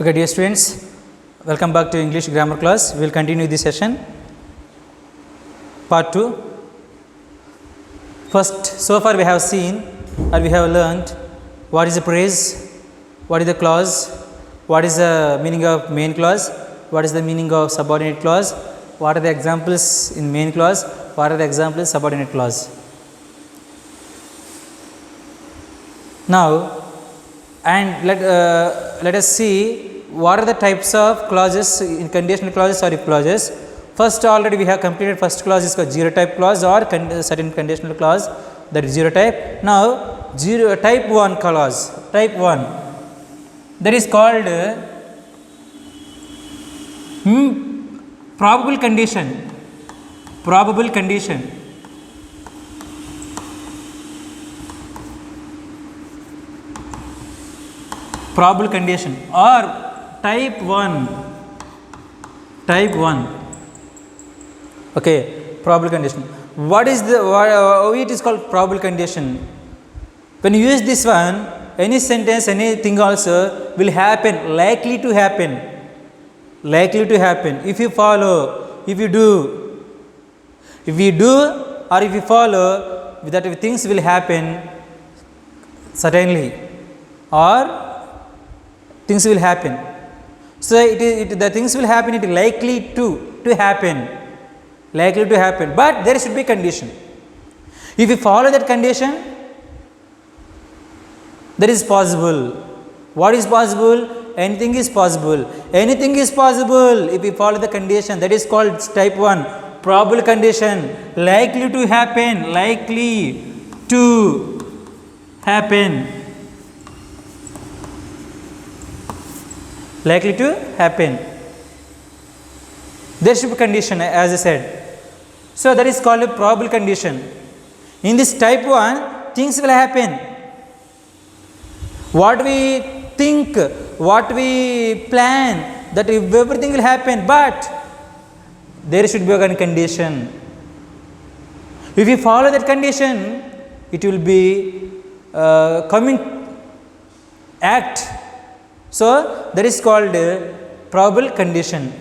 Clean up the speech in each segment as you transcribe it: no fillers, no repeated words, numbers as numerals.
Okay, dear students, welcome back to English grammar class. We will continue this session. Part 2. First, so far we have seen or we have learned what is the phrase, what is the clause, what is the meaning of main clause, what is the meaning of subordinate clause, what are the examples in main clause, what are the examples in subordinate clause. Now, and let us see what are the types of clauses in conditional clauses or if clauses. First, already we have completed first clause is called zero type clause or certain conditional clause, that is zero type. Now, type 1 clause, type 1, that is called probable condition, probable condition. Probable condition or type 1, okay, probable condition. What is the why it is called probable condition? When you use this one, any sentence, anything also will happen, likely to happen, if you follow, if you do or if you follow, that things will happen certainly or things will happen. So the things will happen, it is likely to happen, but there should be condition. If you follow that condition, that is possible. What is possible? Anything is possible. Anything is possible if you follow the condition. That is called type 1, probable condition, likely to happen, likely to happen. There should be condition, as I said. So that is called a probable condition. In this type 1, things will happen. What we think, what we plan, that everything will happen, but there should be a condition. If you follow that condition, it will be coming act. So that is called probable condition.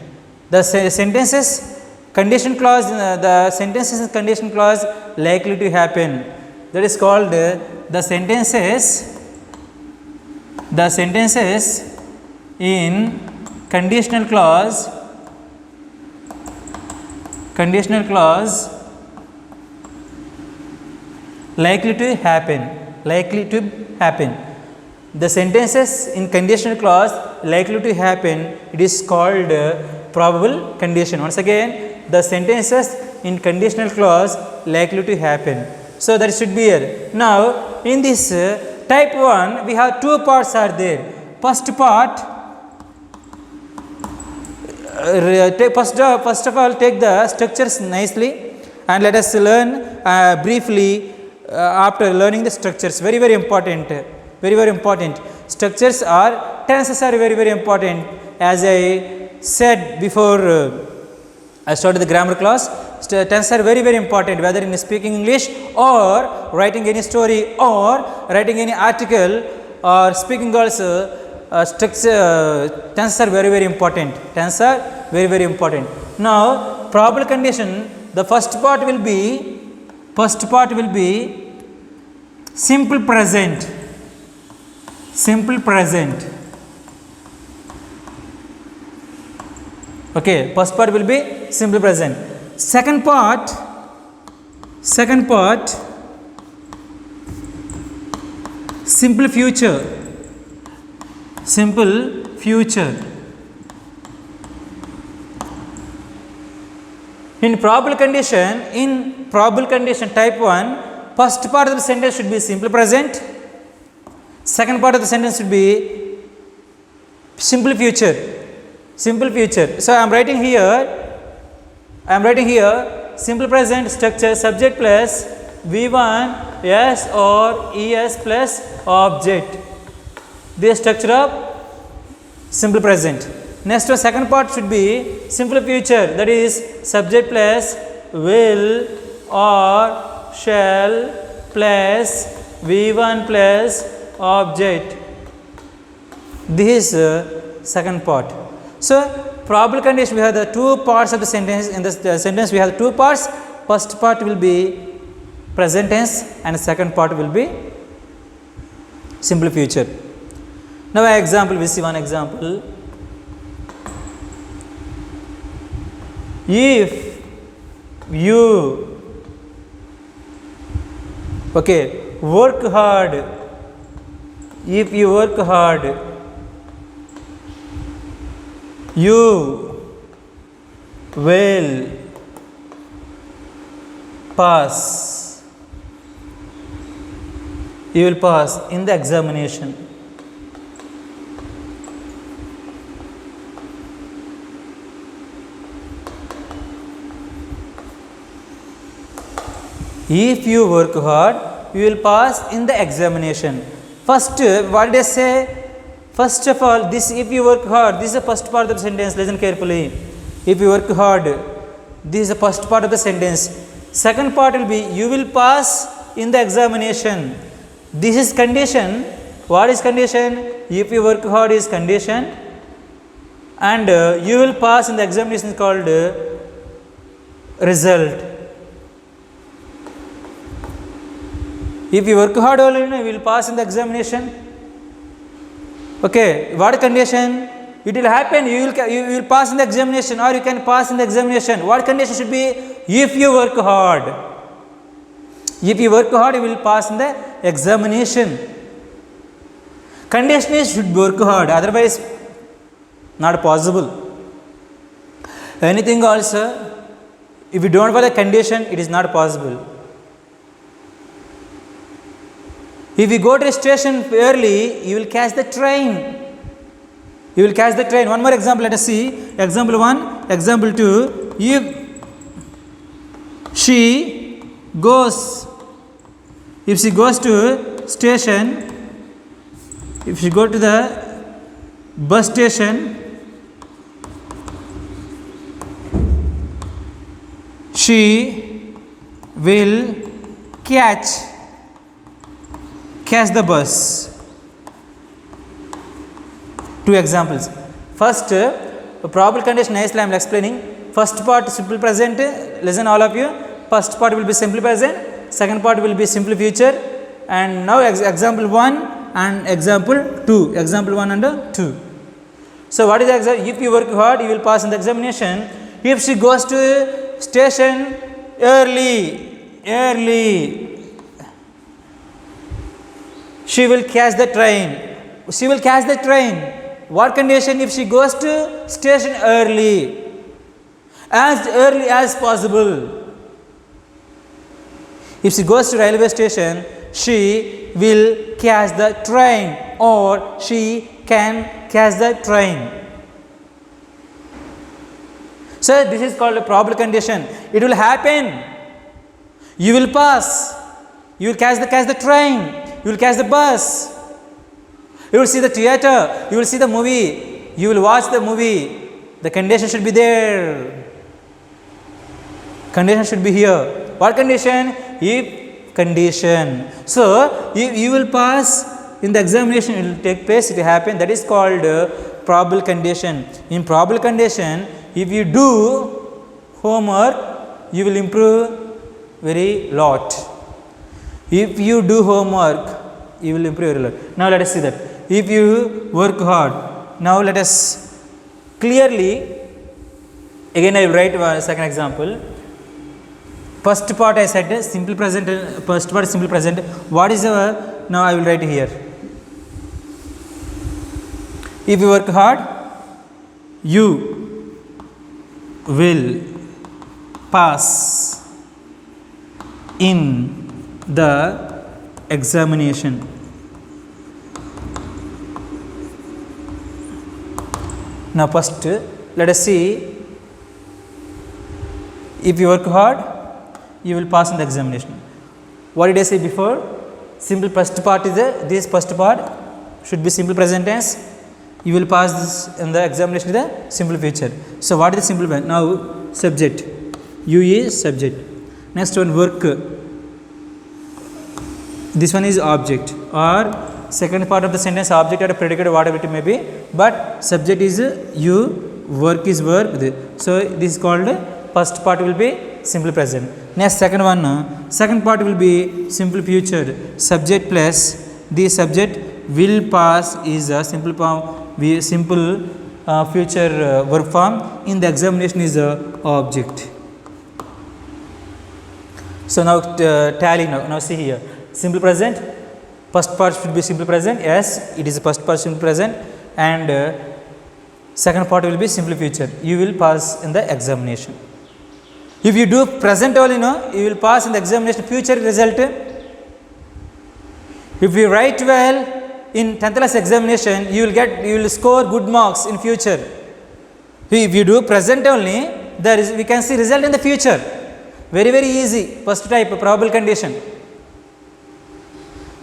The sentences condition clause, the sentences in condition clause likely to happen. That is called the sentences in conditional clause likely to happen. The sentences in conditional clause likely to happen, it is called probable condition. Once again, the sentences in conditional clause likely to happen. So that should be here. Now, in this type 1, we have two parts are there. First part, first of all, take the structures nicely and let us learn briefly after learning the structures. Very important. Very important. Structures are, tenses are very important. As I said before I started the grammar class, tenses are very important, whether in speaking English or writing any story or writing any article or speaking also. Tenses are very important. Tenses are very important. Now, probable condition, the first part will be simple present. Okay, first part will be simple present. Second part simple future. In probable condition type 1, first part of the sentence should be simple present. Second part of the sentence should be simple future. So I am writing here simple present structure, subject plus V1 S or ES plus object. This structure of simple present. Next one, second part should be simple future, that is subject plus will or shall plus V1 plus object. This second part. So probable condition, we have the two parts of the sentence. In this sentence we have two parts. First part will be present tense and second part will be simple future. Now an example, we see one example. If you work hard, if you work hard, you will pass. You will pass in the examination. If you work hard, you will pass in the examination. First, what did I say? First of all, this if you work hard, this is the first part of the sentence. Listen carefully. If you work hard, this is the first part of the sentence. Second part will be you will pass in the examination. This is condition. What is condition? If you work hard is condition, and you will pass in the examination is called result. If you work hard only, you will pass in the examination. Okay, what condition? It will happen, you will pass in the examination, or you can pass in the examination. What condition should be? If you work hard. If you work hard, you will pass in the examination. Condition is should work hard, otherwise not possible. Anything also, if you don't follow the condition, it is not possible. If you go to the station early, you will catch the train. You will catch the train. One more example, let us see. Example 1, example 2. If she goes to station, if she go to the bus station, she will catch the bus. Two examples. First, probable condition nicely I am explaining. First part simple present, listen all of you. First part will be simple present, second part will be simple future. And now example 1 and example 2. Example 1 and 2. So what is the example? If you work hard, you will pass in the examination. If she goes to station early, she will catch the train. She will catch the train. What condition? If she goes to station early as possible. If she goes to railway station, she will catch the train, or she can catch the train. So this is called a probable condition. It will happen. You will pass. You will catch the train. You will catch the bus. You will see the theater. You will see the movie. You will watch the movie. The condition should be there. Condition should be here. What condition? If condition. So, if you will pass in the examination, it will take place, it will happen. That is called probable condition. In probable condition, if you do homework, you will improve very lot. If you do homework, you will improve very lot. Now let us see that. If you work hard, now let us clearly, again I will write one second example. First part I said simple present, first part is simple present. What is our, now I will write here. If you work hard, you will pass in the examination. Now first let us see, if you work hard, you will pass in the examination. What did I say before? Simple first part is this first part should be simple present tense. You will pass this in the examination with the simple future. So what is the simple present? Now subject. You is subject. Next one work. This one is object or second part of the sentence object or predicate whatever it may be, but subject is you, work is verb. So this is called first part will be simple present. Next second one, second part will be simple future. Subject plus the subject will pass is a simple form, simple future verb form. In the examination is a object. So now tally now see here, simple present, first part should be simple present, yes it is first part simple present, and second part will be simple future, you will pass in the examination. If you do present only, you will pass in the examination. Future result, if you write well in 10th class examination, you will score good marks in future. If you do present only, we can see result in the future. Very easy. First type, probable condition.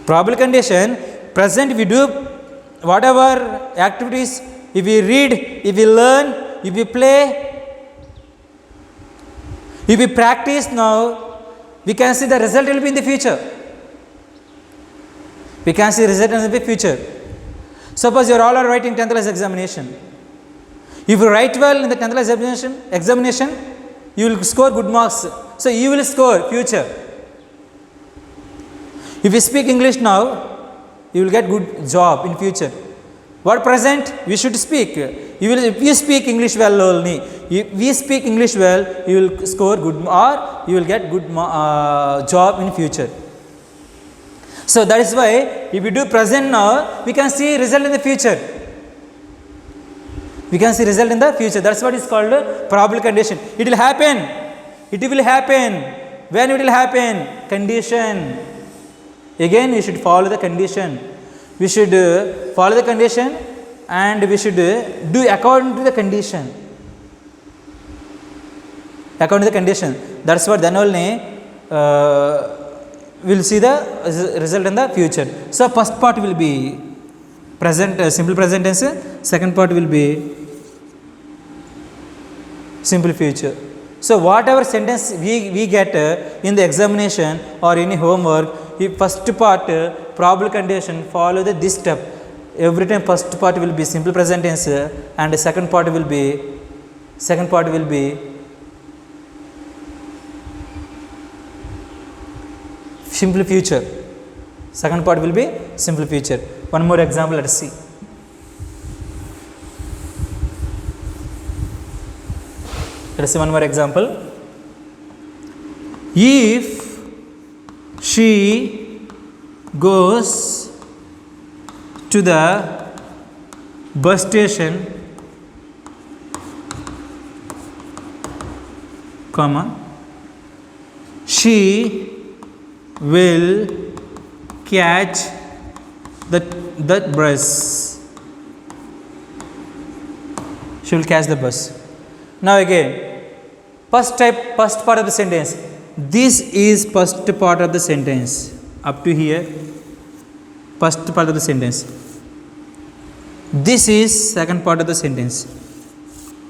Probable condition, present if you do whatever activities, if you read, if you learn, if you play, if we practice now, we can see the result will be in the future. We can see result in the future. Suppose you are all writing 10th class examination. If you write well in the 10th class examination, you will score good marks. So you will score future. If you speak English now, you will get good job in future. What present? We should speak. If you speak English well only, if we speak English well, you will score good or you will get good job in future. So that is why if we do present now, we can see result in the future. We can see result in the future. That's what is called probable condition. It will happen. It will happen. When it will happen? Condition. Again, we should follow the condition. We should follow the condition and we should do according to the condition. According to the condition. That's what then only we will see the result in the future. So first part will be present, simple present tense. Second part will be simple future. So whatever sentence we get in the examination or any homework, if first part probable condition, follow this step. Every time first part will be simple present tense and second part will be simple future. Second part will be simple future. One more example, let us see. Let us see one more example. If she goes to the bus station, she will catch that bus. She will catch the bus. Now again, first part of the sentence. This is first part of the sentence. Up to here, first part of the sentence. This is second part of the sentence.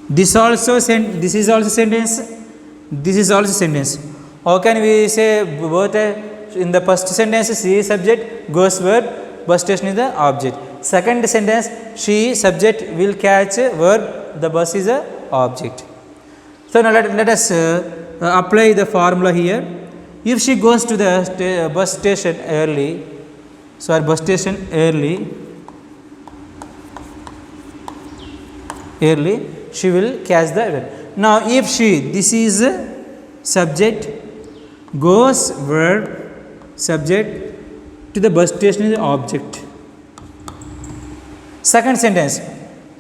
This is also sentence. This is also sentence. How can we say both? In the first sentence, she subject, goes verb, bus station is the object. Second sentence, she subject will catch verb, the bus is a object. So now let us apply the formula here. If she goes to the bus station early, she will catch the verb. Now if she, this is subject, goes verb, subject to the bus station is object. Second sentence,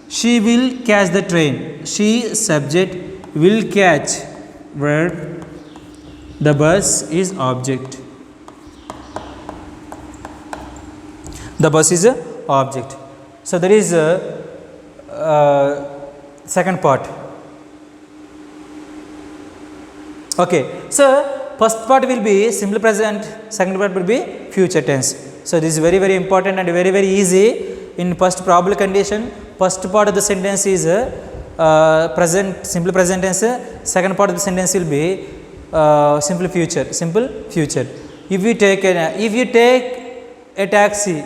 she will catch the train. She subject will catch verb, the bus is object. The bus is a object. So there is second part. Okay. So first part will be simple present, second part will be future tense. So this is very important and very easy. In first probable condition, first part of the sentence is present, simple present tense. Second part of the sentence will be simple future. If you take a taxi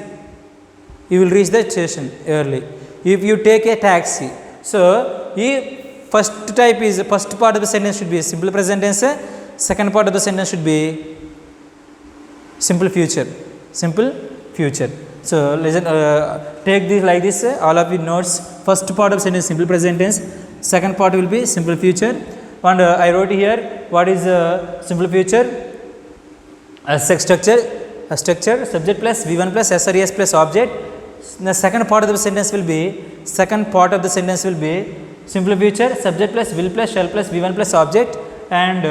you will reach the station early. If you take a taxi, so if first type is first part of the sentence should be simple present tense, second part of the sentence should be simple future. Simple future. So listen, take this like this, all of you notes. First part of sentence simple present tense, second part will be simple future. And I wrote here what is simple future. A structure subject plus v1 plus SRES plus object. The second part of the sentence will be simple future subject plus will plus shall plus v1 plus object. And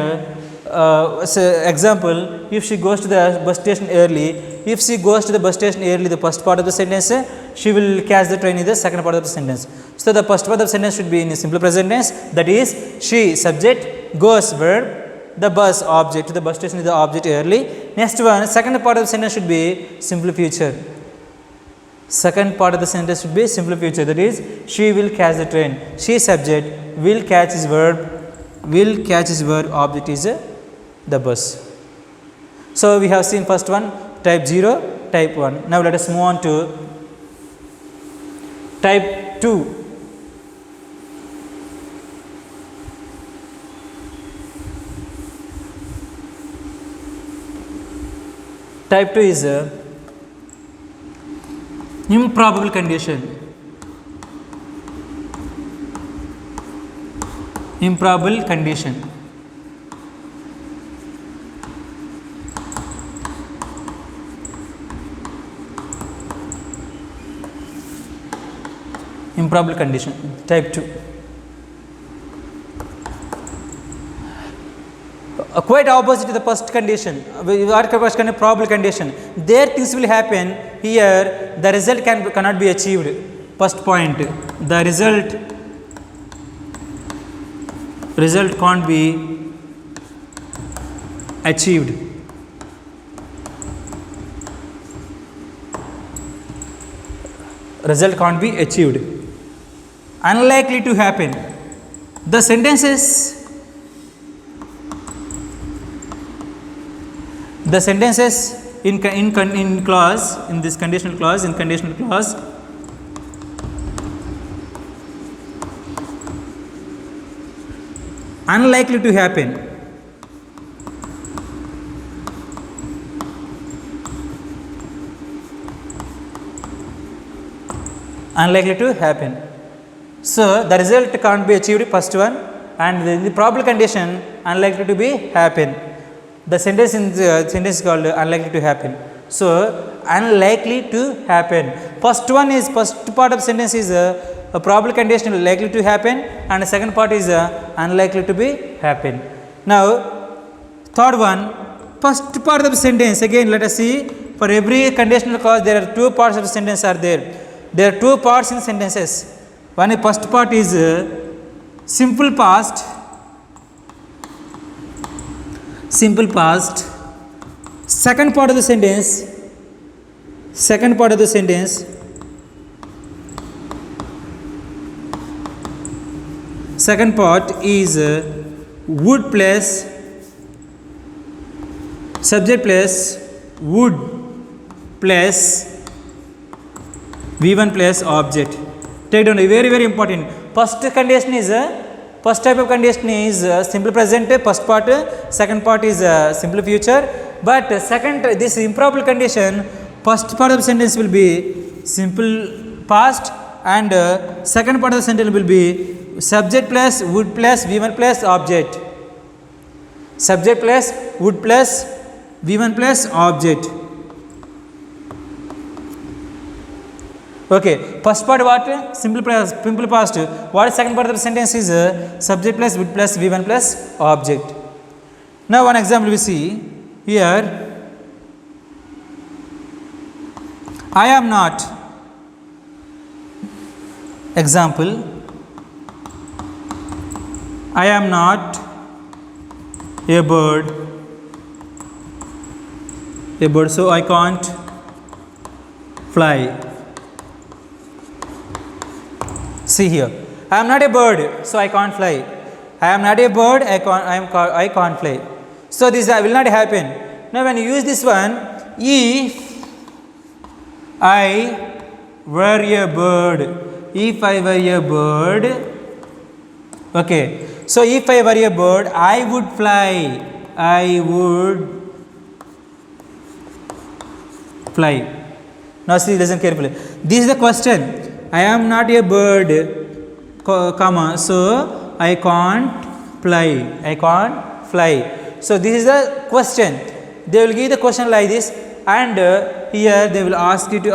so example, if she goes to the bus station early, the first part of the sentence, she will catch the train in the second part of the sentence. So the first part of the sentence should be in simple present tense, that is she subject, goes verb, the bus object, to the bus station is the object early. Next one, second part of the sentence should be simple future. Second part of the sentence should be simple future, that is she will catch the train. She subject, will catch is verb, object is the bus. So we have seen first one, type 0, type 1. Now let us move on to type 2. Type 2 is improbable condition. Improbable condition. Improbable condition, type 2. Quite opposite to the first condition. What first condition? Probable condition. There things will happen. Here the result cannot be achieved. First point, the result can't be achieved. Result can't be achieved. Unlikely to happen. The sentences in clause, in this conditional clause, unlikely to happen. Unlikely to happen. So the result can't be achieved, first one, and the probable condition unlikely to be happen. The sentence is called unlikely to happen. So unlikely to happen. First part of sentence is a probable condition likely to happen, and the second part is unlikely to be happen. Now third one, first part of the sentence, again let us see, for every conditional clause there are two parts of the sentence are there. There are two parts in sentences. One first part is simple past. Second part of the sentence, second part is would plus subject plus would plus v1 plus object. Take down, very important. First condition is first type of condition is simple present, first part, second part is simple future. But this improbable condition, first part of the sentence will be simple past, and second part of the sentence will be subject plus would plus v1 plus object. Subject plus would plus v1 plus object. Okay, first part what? Simple past. What is second part of the sentence is subject plus would plus v1 plus object. Now one example we see here. I am not. Example. I am not a bird. So I can't fly. See here, I am not a bird, so I can't fly. I am not a bird, I can't fly. So this will not happen. Now when you use this one, if I were a bird, if I were a bird, okay, so if I were a bird, I would fly, I would fly. Now see, listen carefully. This is the question. I am not a bird, comma, so I can't fly. I can't fly. So this is the question. They will give the question like this, and here they will ask you to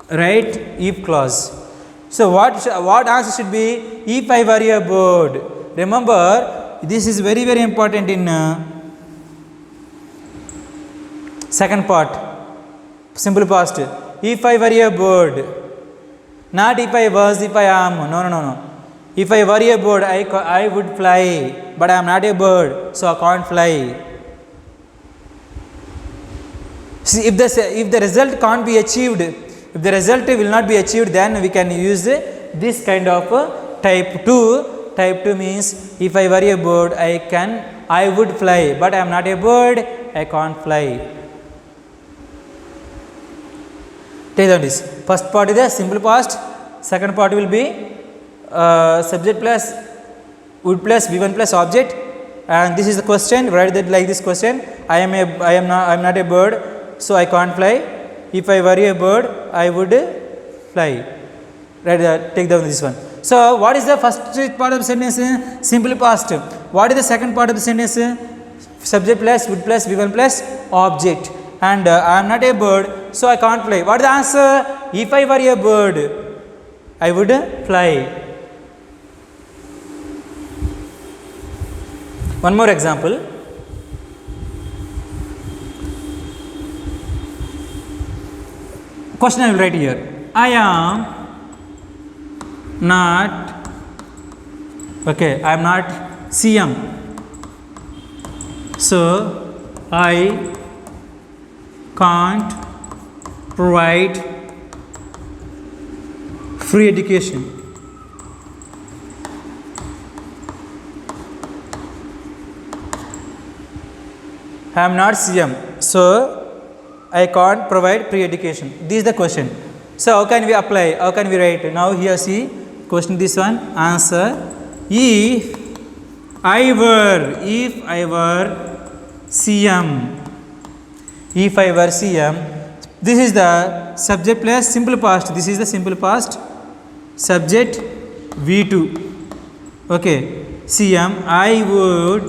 write if clause. So what answer should be? If I were a bird. Remember, this is very very important in second part, simple past. If I were a bird, not if I was, if I am. No. If I were a bird, I would fly, but I am not a bird, so I can't fly. See, if the result can't be achieved, if the result will not be achieved, then we can use this kind of type 2. Type 2 means if I were a bird, I would fly, but I am not a bird, I can't fly. Take down this. First part is the simple past. Second part will be subject plus would plus V1 plus object, and this is the question. Write that like this question. I am not a bird, so I can't fly. If I were a bird, I would fly. Right, take down this one. So what is the first part of the sentence? Simple past. What is the second part of the sentence? Subject plus would plus V1 plus object. And I am not a bird, so I can't fly. What is the answer? If I were a bird, I would fly. One more example. Question I will write here. I am not, okay, I am not CM. So I can't provide free education. I am not CM, so I can't provide free education. This is the question. So how can we apply? How can we write? Now here see, question this one, answer. If I were CM, if I were CM, this is the subject plus simple past. This is the simple past. Subject V2. Okay. CM, I would,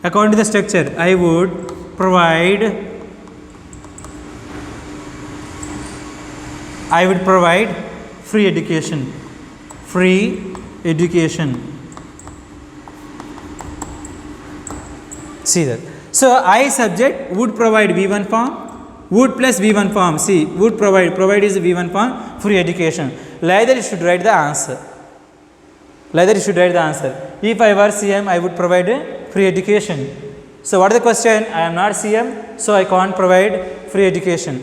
according to the structure, I would provide free education. Free education. See that. So I subject would provide V1 form, would plus V1 form. See, would provide is V1 form, free education. Later you should write the answer. If I were CM, I would provide free education. So what is the question? I am not CM, so I can't provide free education.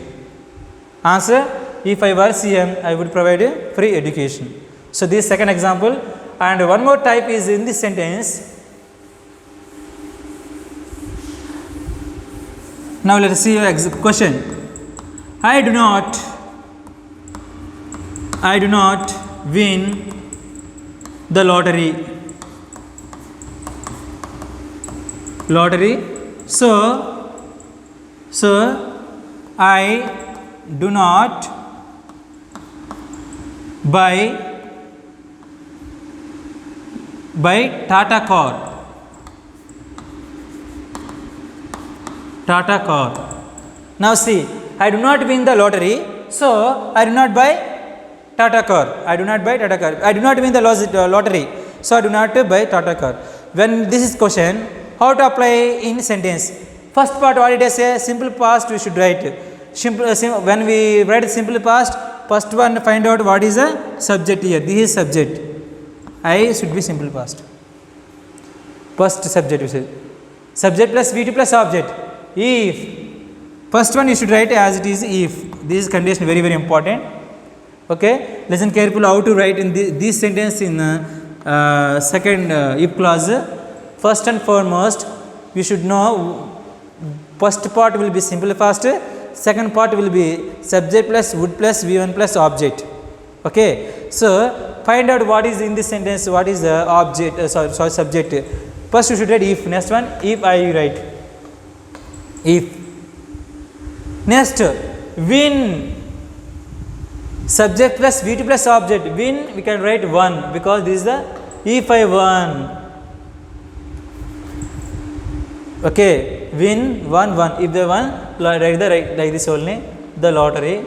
Answer: if I were CM, I would provide free education. So this second example, and one more type is in this sentence. Now let us see your question. I do not win the lottery. So I do not buy Tata car. Now see, I do not win the lottery, so I do not buy Tata car. I do not win the lottery, so I do not buy Tata car. When this is question, how to apply in sentence? First part, what it is say? Simple past we should write. When we write simple past, first one find out what is the subject here. This is subject. I should be simple past. First subject we say. Subject plus V2 plus object. If. First one you should write as it is if. This is condition very very important. Okay. Listen carefully how to write in this sentence in second if clause. First and foremost, you should know first part will be simple past, second part will be subject plus would plus V1 plus object. Okay. So find out what is in this sentence, what is the object, sorry subject. First you should write if. Next one, if I write if. Next, win, subject plus V2 plus object. Win we can write 1 because this is the if I won. Okay, win 1 1. If they won, write the like this only, the lottery.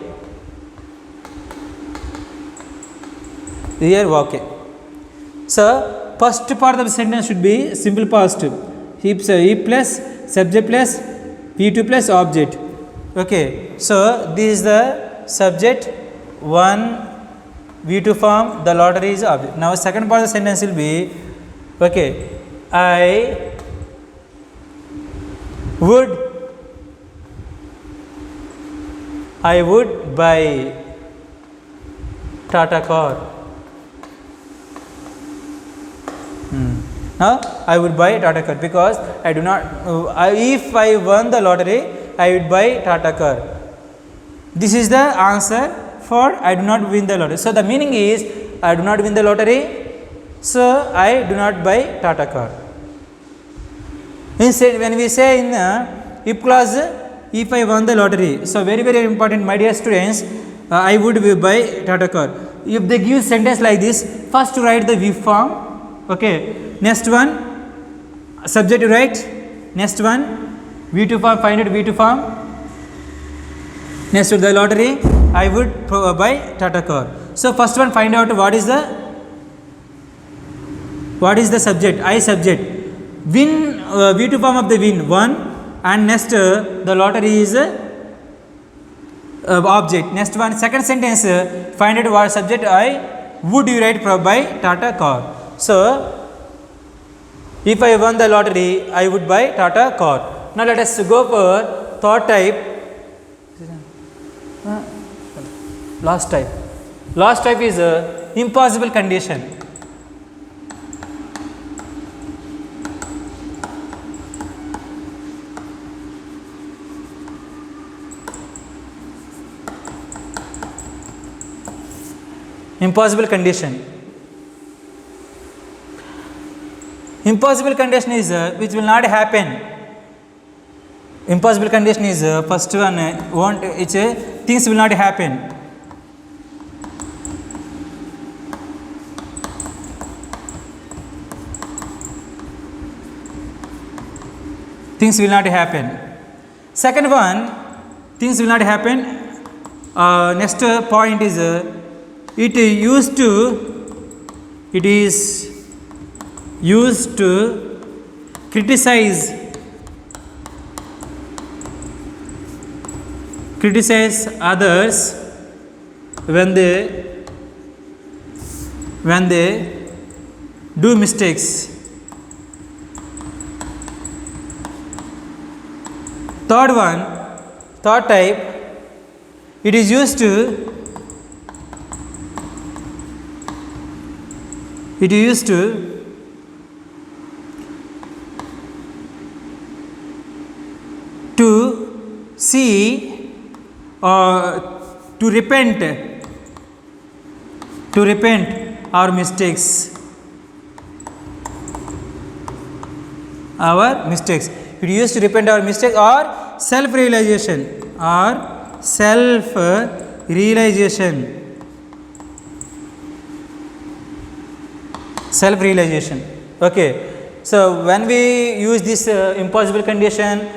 Here okay. So first part of the sentence should be simple past. If plus subject plus V2 plus object. Okay, so this is the subject, 1 V2 form, the lottery is object. Now second part of the sentence will be, okay, I would buy Tata car. Now I would buy Tata car because I do not, if I won the lottery, I would buy Tata car. This is the answer for I do not win the lottery. So the meaning is I do not win the lottery, so I do not buy Tata car. Instead, when we say in if clause, if I won the lottery, so very very important, my dear students, I would buy Tata car. If they give sentence like this, first write the V form. Okay. Next one, subject you write. Next one, V2 form, find it V2 form. Next to the lottery, I would buy Tata car. So first one, find out what is the subject, I subject. Win, V2 form of the win 1, and next the lottery is object. Next one, second sentence, find out what subject I would you write buy Tata car. So if I won the lottery, I would buy Tata car. Now let us go for third type. Last type. Last type is impossible condition. Impossible condition. Impossible condition is which will not happen. Impossible condition is first one, won't, it's things will not happen. Things will not happen. Second one, things will not happen. Next point is it is used to criticize others when they do mistakes. Third one, third type, it is used to see or to repent our mistakes. It used to repent our mistakes or self-realization Okay. So when we use this impossible condition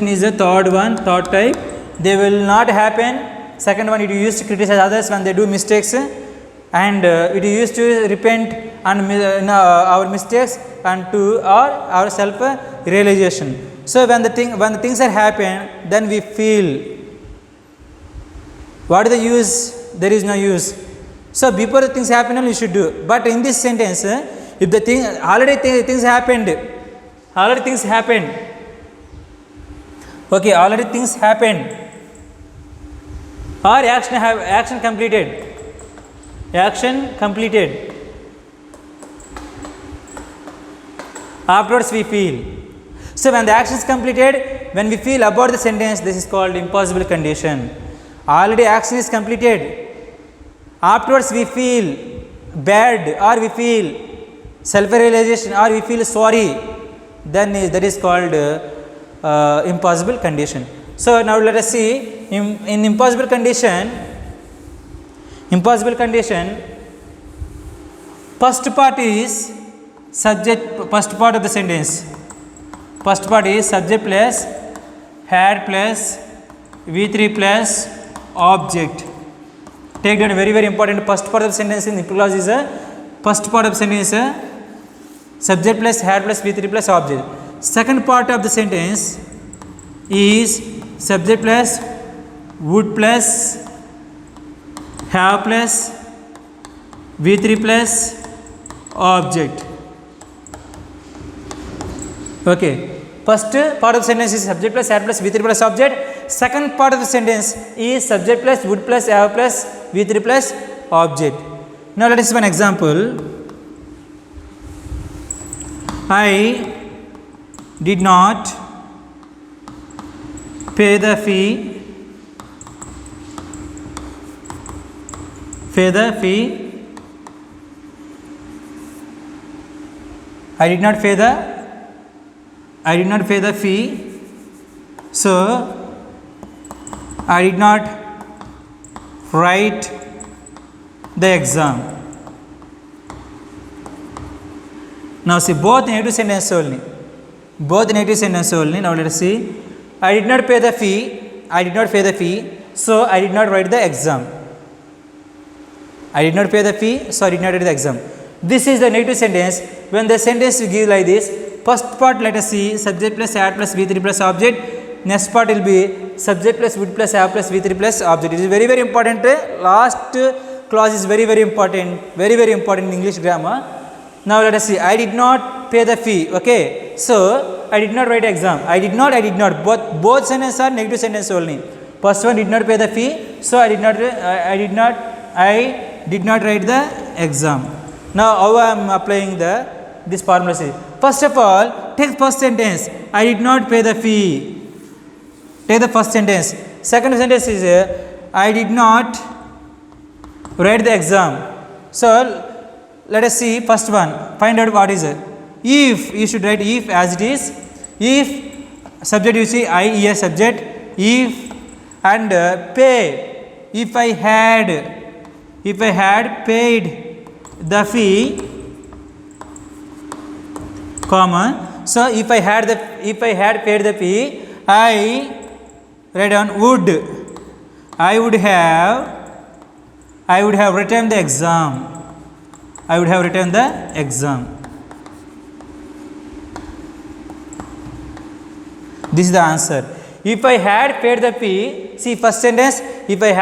is the third one, third type. They will not happen. Second one, it is used to criticize others when they do mistakes, and it is used to repent and our mistakes and to our self realization. So when the things are happen, then we feel. What is the use? There is no use. So before the things happen, you should do. But in this sentence, if the thing things happened. Okay, already things happened. Or action completed. Afterwards we feel. So when the action is completed, when we feel about the sentence, this is called impossible condition. Already action is completed. Afterwards we feel bad or we feel self-realization or we feel sorry, then that is called impossible condition. So now let us see in impossible condition, first part is subject, first part of the sentence, first part is subject plus had plus V3 plus object. Take down very important first part of the sentence in the clause is a first part of the sentence is subject plus had plus V3 plus object. Second part of the sentence is subject plus would plus have plus V3 plus object. Okay. First part of the sentence is subject plus had plus V3 plus object. Second part of the sentence is subject plus would plus have plus V3 plus object. Now let us see one example. I did not pay the fee. I did not pay the fee, so I did not write the exam. Now see both negative sentence only. Now let us see. I did not pay the fee, so I did not write the exam. This is the negative sentence. When the sentence we give like this, first part let us see subject plus had plus V3 plus object. Next part will be subject plus would plus have plus V3 plus object. It is very important. Last clause is very important in English grammar. Now let us see. I did not pay the fee. Okay. So I did not write exam. I did not. Both sentences are negative sentence only. First one did not pay the fee. So I did not write the exam. Now how I am applying this formula? First of all, take first sentence. I did not pay the fee. Take the first sentence. Second sentence is I did not write the exam. So let us see first one. Find out what is it. If you should write if as it is. If subject you see I is subject. If and pay. If I had paid the fee, comma. So if I had paid the fee, I write down would. I would have written the exam. This is the answer. If I had paid the fee, see first sentence, if I had